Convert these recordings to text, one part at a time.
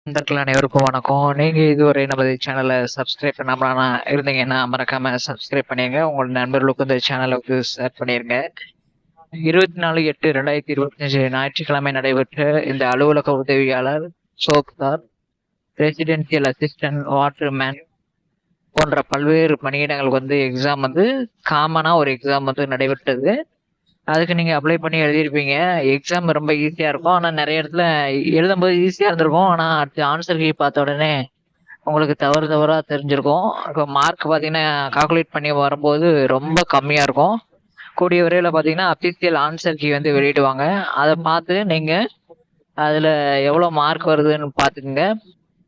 நண்பர்கள் அனைவருக்கும் வணக்கம். நீங்க இதுவரை நமது சேனலை சப்ஸ்கிரைப் பண்ணாம இருந்தீங்கன்னா மறக்காம சப்ஸ்கிரைப் பண்ணிருங்க. உங்களோட நண்பர்களுக்கும் இந்த சேனலை வந்து ஷேர் பண்ணிருங்க. 24/8/2025 ஞாயிற்றுக்கிழமை நடைபெற்ற இந்த அலுவலக உதவியாளர், சோப்தார், ரெசிடென்சியல் அசிஸ்டன்ட், வாட்டர்மேன் போன்ற பல்வேறு பணியிடங்களுக்கு வந்து எக்ஸாம் வந்து காமனா ஒரு எக்ஸாம் வந்து நடைபெற்றது. அதுக்கு நீங்க அப்ளை பண்ணி எழுதியிருப்பீங்க. எக்ஸாம் ரொம்ப ஈஸியா இருக்கும். ஆனா நிறைய இடத்துல எழுதும்போது ஈஸியா இருந்திருக்கும். ஆனா அடுத்து ஆன்சர் கீ பார்த்த உடனே உங்களுக்கு தவறா தெரிஞ்சிருக்கும். இப்போ மார்க் பார்த்தீங்கன்னா கால்குலேட் பண்ணி வரும்போது ரொம்ப கம்மியா இருக்கும். கூடிய விரைவில் பார்த்தீங்கன்னா அபிஷியல் ஆன்சர் கீ வந்து வெளியிடுவாங்க. அதை பார்த்து நீங்க அதுல எவ்வளவு மார்க் வருதுன்னு பார்த்துக்குங்க.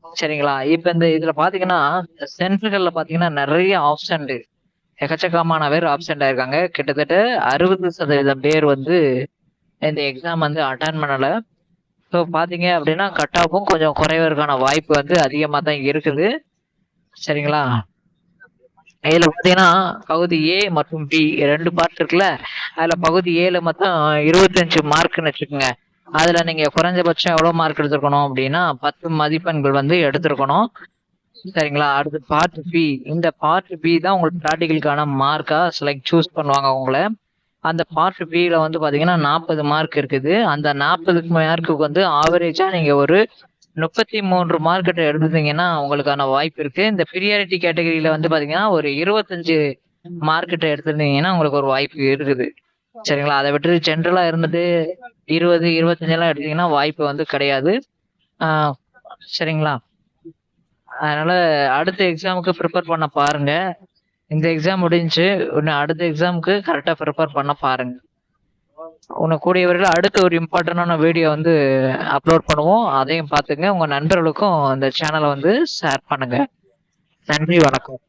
சரிங்களா? இப்ப இதுல பார்த்தீங்கன்னா சென்டர்கள்ல பார்த்தீங்கன்னா நிறைய ஆப்ஷன் எக்கச்சக்கமான பேர் ஆப்சென்ட் ஆயிருக்காங்க. கிட்டத்தட்ட 60% பேர் வந்து இந்த எக்ஸாம் வந்து அட்டன் பண்ணல. ஸோ பார்த்தீங்க அப்படின்னா கட் ஆஃபும் கொஞ்சம் குறைவதற்கான வாய்ப்பு வந்து அதிகமாக தான் இருக்குது. சரிங்களா? இதுல பார்த்தீங்கன்னா பகுதி ஏ மற்றும் பி 2 பார்ட் இருக்குல்ல. அதுல பகுதி ஏல மொத்தம் 25 மார்க்னு வச்சுக்கோங்க. அதுல நீங்க குறைஞ்சபட்சம் எவ்வளவு மார்க் எடுத்திருக்கணும் அப்படின்னா 10 மதிப்பெண்கள் வந்து எடுத்திருக்கணும். சரிங்களா? அடுத்து பார்ட் பி. இந்த பார்ட் பி தான் உங்களுக்கு ப்ராக்டிகலுக்கான மார்க்கா சூஸ் பண்ணுவாங்க உங்களை. அந்த பார்ட் பில வந்து பாத்தீங்கன்னா 40 மார்க் இருக்குது. அந்த 40 மார்க்குக்கு வந்து ஆவரேஜா நீங்க ஒரு 33 மார்க் கிட்ட எடுத்தீங்கன்னா உங்களுக்கான வாய்ப்பு இருக்கு. இந்த பீரியாரிட்டி கேட்டகரியில வந்து பாத்தீங்கன்னா ஒரு 25 மார்க் கிட்ட எடுத்திருந்தீங்கன்னா உங்களுக்கு ஒரு வாய்ப்பு இருக்குது. சரிங்களா? அதை விட்டு ஜென்ரலா இருந்துட்டு 20, 25 எல்லாம் எடுத்தீங்கன்னா வாய்ப்பு வந்து கிடையாது. சரிங்களா? அதனால அடுத்த எக்ஸாமுக்கு ப்ரிப்பேர் பண்ண பாருங்க. இந்த எக்ஸாம் முடிஞ்சு இன்னும் அடுத்த எக்ஸாமுக்கு கரெக்டா ப்ரிப்பேர் பண்ண பாருங்க. உனக்கு கூடிய விரைவில் அடுத்த ஒரு இம்பார்ட்டன்டான வீடியோ வந்து அப்லோட் பண்ணுவோம். அதையும் பார்த்துங்க. உங்க நண்பர்களுக்கும் இந்த சேனலை வந்து ஷேர் பண்ணுங்க. நன்றி, வணக்கம்.